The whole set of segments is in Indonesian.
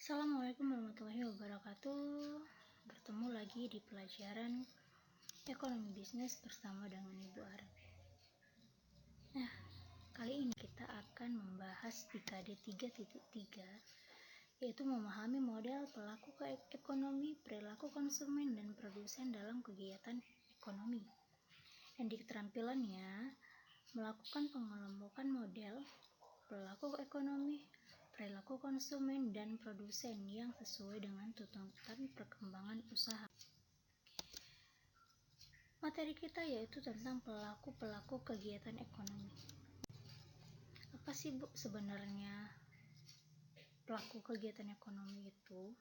Assalamualaikum warahmatullahi wabarakatuh. Bertemu lagi di pelajaran ekonomi bisnis bersama dengan Ibu Arif. Nah, kali ini kita akan membahas dekade 3.3, yaitu memahami model pelaku ekonomi, perilaku konsumen, dan produsen dalam kegiatan ekonomi. Dan di keterampilannya melakukan pengelompokan model pelaku ekonomi, perilaku konsumen, dan produsen yang sesuai dengan tuntutan perkembangan usaha. Materi kita yaitu tentang pelaku kegiatan ekonomi. Apa sih Bu sebenarnya pelaku kegiatan ekonomi itu?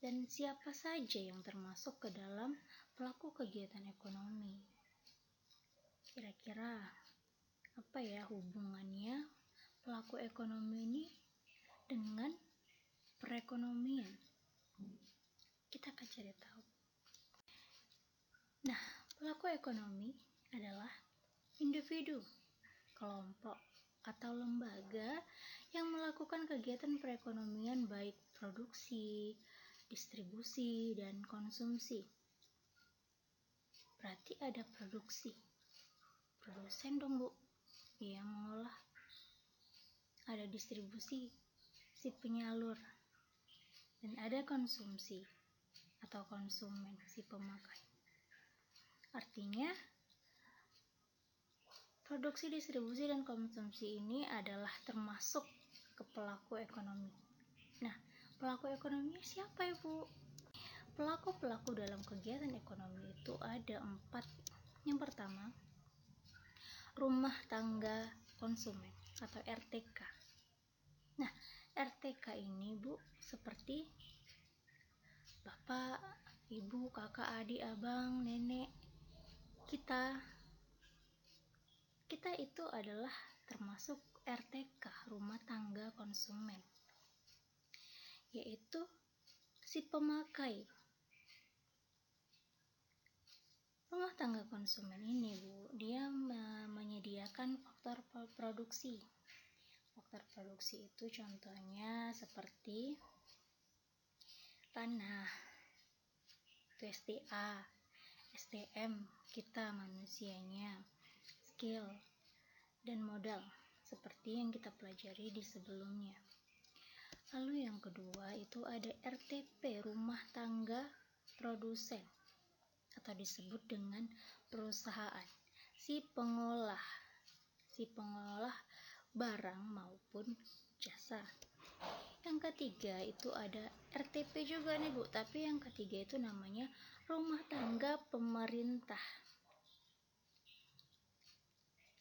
Dan siapa saja yang termasuk ke dalam pelaku kegiatan ekonomi? Kira-kira apa ya hubungannya pelaku ekonomi ini dengan perekonomian? Kita akan cari tahu. Nah, pelaku ekonomi adalah individu, kelompok, atau lembaga yang melakukan kegiatan perekonomian baik produksi, distribusi, dan konsumsi. Berarti ada produksi. Produsen dong Bu, yang mengolah. Ada distribusi, si penyalur. Dan ada konsumsi atau konsumen, si pemakai. Artinya, produksi, distribusi, dan konsumsi ini adalah termasuk ke pelaku ekonomi. Nah, pelaku ekonomi siapa ya Bu? Pelaku-pelaku dalam kegiatan ekonomi itu ada 4. Yang pertama, rumah tangga konsumen atau RTK. Nah, RTK ini Bu seperti bapak, ibu, kakak, adik, abang, nenek, kita itu adalah termasuk RTK, rumah tangga konsumen, yaitu si pemakai. Rumah tangga konsumen ini Bu, dia menyediakan faktor produksi. Faktor produksi itu contohnya seperti tanah, itu SDA, SDM kita manusianya, skill, dan modal seperti yang kita pelajari di sebelumnya. Lalu yang kedua itu ada RTP, rumah tangga produsen, atau disebut dengan perusahaan, si pengolah barang maupun jasa. Yang ketiga itu ada RTP juga nih Bu, tapi yang ketiga itu namanya rumah tangga pemerintah.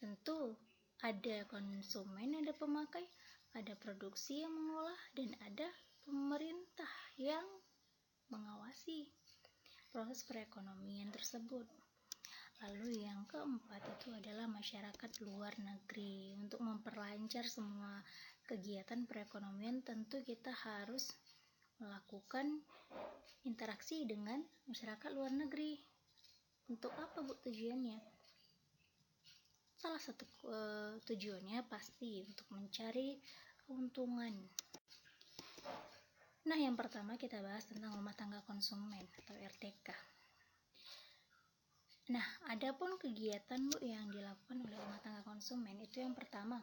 Tentu ada konsumen, ada pemakai, ada produksi yang mengolah, dan ada pemerintah yang mengawasi proses perekonomian tersebut. Lalu yang keempat itu adalah masyarakat luar negeri. Untuk memperlancar semua kegiatan perekonomian, tentu kita harus melakukan interaksi dengan masyarakat luar negeri. Untuk apa Bu tujuannya? Salah satu tujuannya pasti untuk mencari keuntungan. Nah, yang pertama kita bahas tentang rumah tangga konsumen atau RTK. Nah, adapun kegiatan Bu yang dilakukan oleh rumah tangga konsumen itu yang pertama,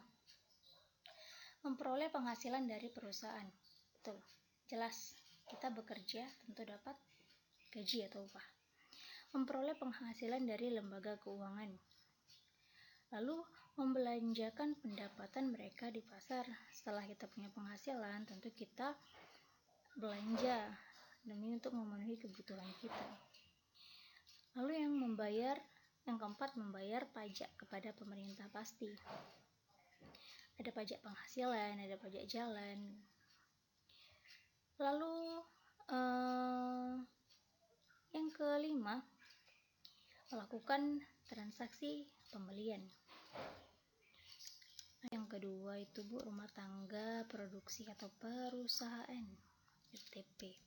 memperoleh penghasilan dari perusahaan. Betul, jelas kita bekerja tentu dapat gaji atau upah. Memperoleh penghasilan dari lembaga keuangan. Lalu membelanjakan pendapatan mereka di pasar. Setelah kita punya penghasilan, tentu kita belanja demi untuk memenuhi kebutuhan kita. Lalu yang keempat, membayar pajak kepada pemerintah pasti. Ada pajak penghasilan, ada pajak jalan. Lalu yang kelima, melakukan transaksi pembelian. Yang kedua itu Bu, rumah tangga produksi atau perusahaan, RTP.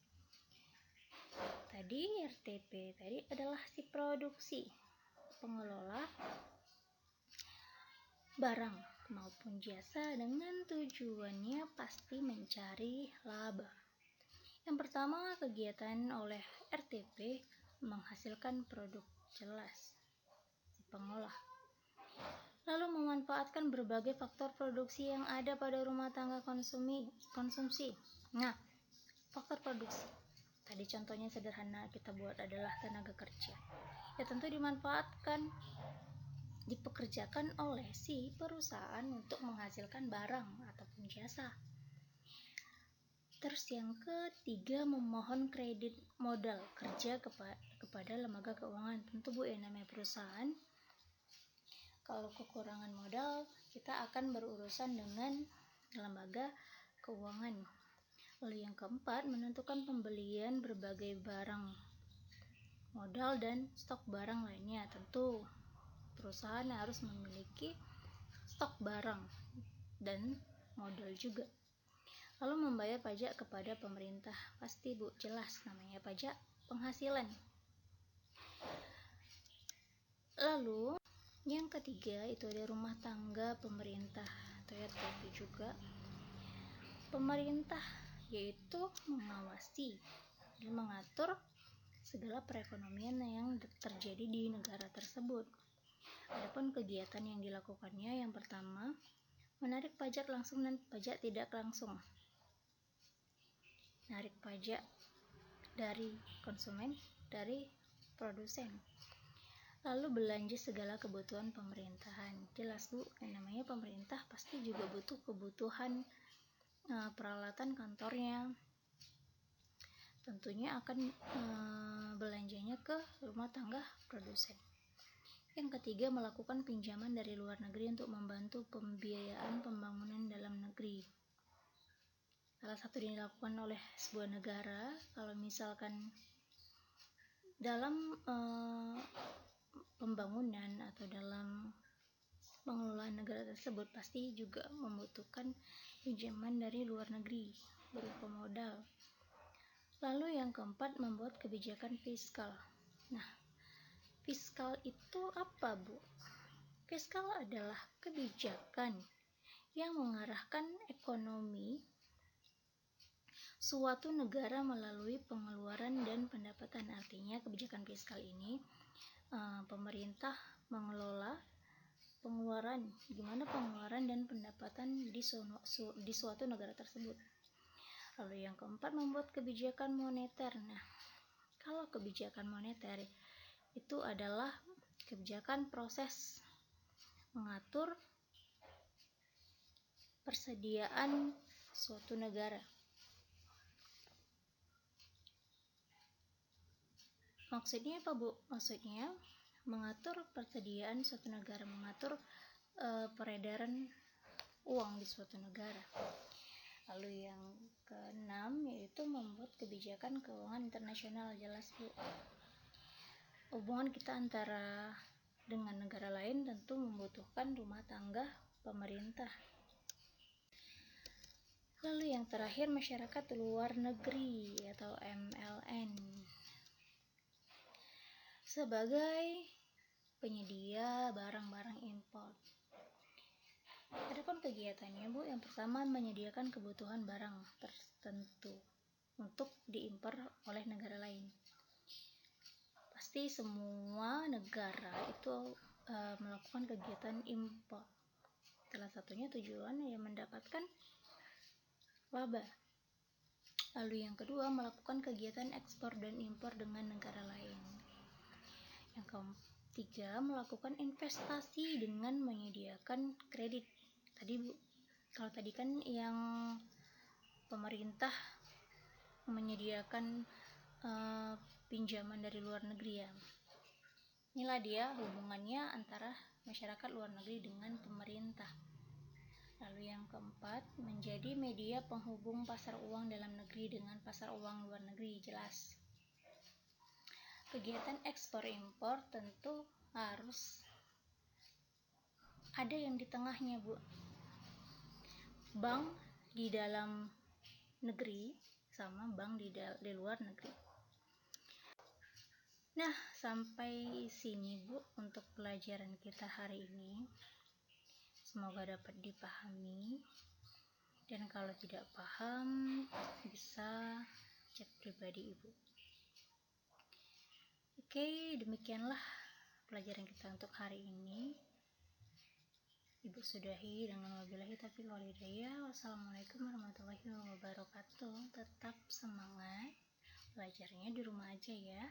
RTP tadi adalah si produksi, pengelola barang maupun jasa dengan tujuannya pasti mencari laba. Yang pertama, kegiatan oleh RTP menghasilkan produk jelas si pengolah. Lalu memanfaatkan berbagai faktor produksi yang ada pada rumah tangga konsumsi. Nah, faktor produksi. Tadi contohnya sederhana kita buat adalah tenaga kerja. Ya tentu dipekerjakan oleh si perusahaan untuk menghasilkan barang ataupun jasa. Terus yang ketiga, memohon kredit modal kerja kepada lembaga keuangan. Tentu Bu, yang namanya perusahaan, kalau kekurangan modal, kita akan berurusan dengan lembaga keuangan. Lalu yang keempat, menentukan pembelian berbagai barang modal dan stok barang lainnya. Tentu perusahaan harus memiliki stok barang dan modal juga. Lalu membayar pajak kepada pemerintah. Pasti Bu, jelas namanya pajak penghasilan. Lalu yang ketiga itu ada rumah tangga pemerintah atau RTP juga. Pemerintah yaitu mengawasi dan mengatur segala perekonomian yang terjadi di negara tersebut. Adapun kegiatan yang dilakukannya, yang pertama, menarik pajak langsung dan pajak tidak langsung. Narik pajak dari konsumen, dari produsen. Lalu belanja segala kebutuhan pemerintahan. Jelas Bu, yang namanya pemerintah pasti juga butuh kebutuhan peralatan kantornya. Tentunya akan belanjanya ke rumah tangga produsen. Yang ketiga, melakukan pinjaman dari luar negeri untuk membantu pembiayaan pembangunan dalam negeri. Salah satu yang dilakukan oleh sebuah negara, kalau misalkan dalam pembangunan atau dalam pengelolaan negara tersebut pasti juga membutuhkan pinjaman dari luar negeri berupa modal. Lalu yang keempat, membuat kebijakan fiskal. Nah, fiskal itu apa Bu? Fiskal adalah kebijakan yang mengarahkan ekonomi suatu negara melalui pengeluaran dan pendapatan. Artinya kebijakan fiskal ini pemerintah mengelola pengeluaran, gimana pengeluaran dan pendapatan di suatu negara tersebut. Lalu yang keempat, membuat kebijakan moneter. Nah, kalau kebijakan moneter itu adalah kebijakan proses mengatur persediaan suatu negara. Maksudnya apa Bu? Maksudnya mengatur persediaan suatu negara, mengatur peredaran uang di suatu negara. Lalu yang keenam yaitu membuat kebijakan keuangan internasional. Jelas Bu, hubungan kita antara dengan negara lain tentu membutuhkan rumah tangga pemerintah. Lalu yang terakhir, masyarakat luar negeri atau MLN sebagai penyedia barang-barang impor. Adapun kegiatannya Bu, yang pertama menyediakan kebutuhan barang tertentu untuk diimpor oleh negara lain. Pasti semua negara itu melakukan kegiatan impor. Salah satunya tujuan yang mendapatkan laba. Lalu yang kedua, melakukan kegiatan ekspor dan impor dengan negara lain. Yang ketiga, melakukan investasi dengan menyediakan kredit. Kalau tadi kan yang pemerintah menyediakan pinjaman dari luar negeri ya. Inilah dia hubungannya antara masyarakat luar negeri dengan pemerintah. Lalu yang keempat, menjadi media penghubung pasar uang dalam negeri dengan pasar uang luar negeri. Jelas. Kegiatan ekspor impor tentu harus ada yang di tengahnya Bu. Bank di dalam negeri sama bank di luar negeri. Nah, sampai sini Bu untuk pelajaran kita hari ini. Semoga dapat dipahami, dan kalau tidak paham bisa chat pribadi Ibu. Oke, demikianlah pelajaran kita untuk hari ini. Ibu sudahi dengan wabillahi taufiq wal hidayah. Wassalamualaikum warahmatullahi wabarakatuh. Tetap semangat, belajarnya di rumah aja ya.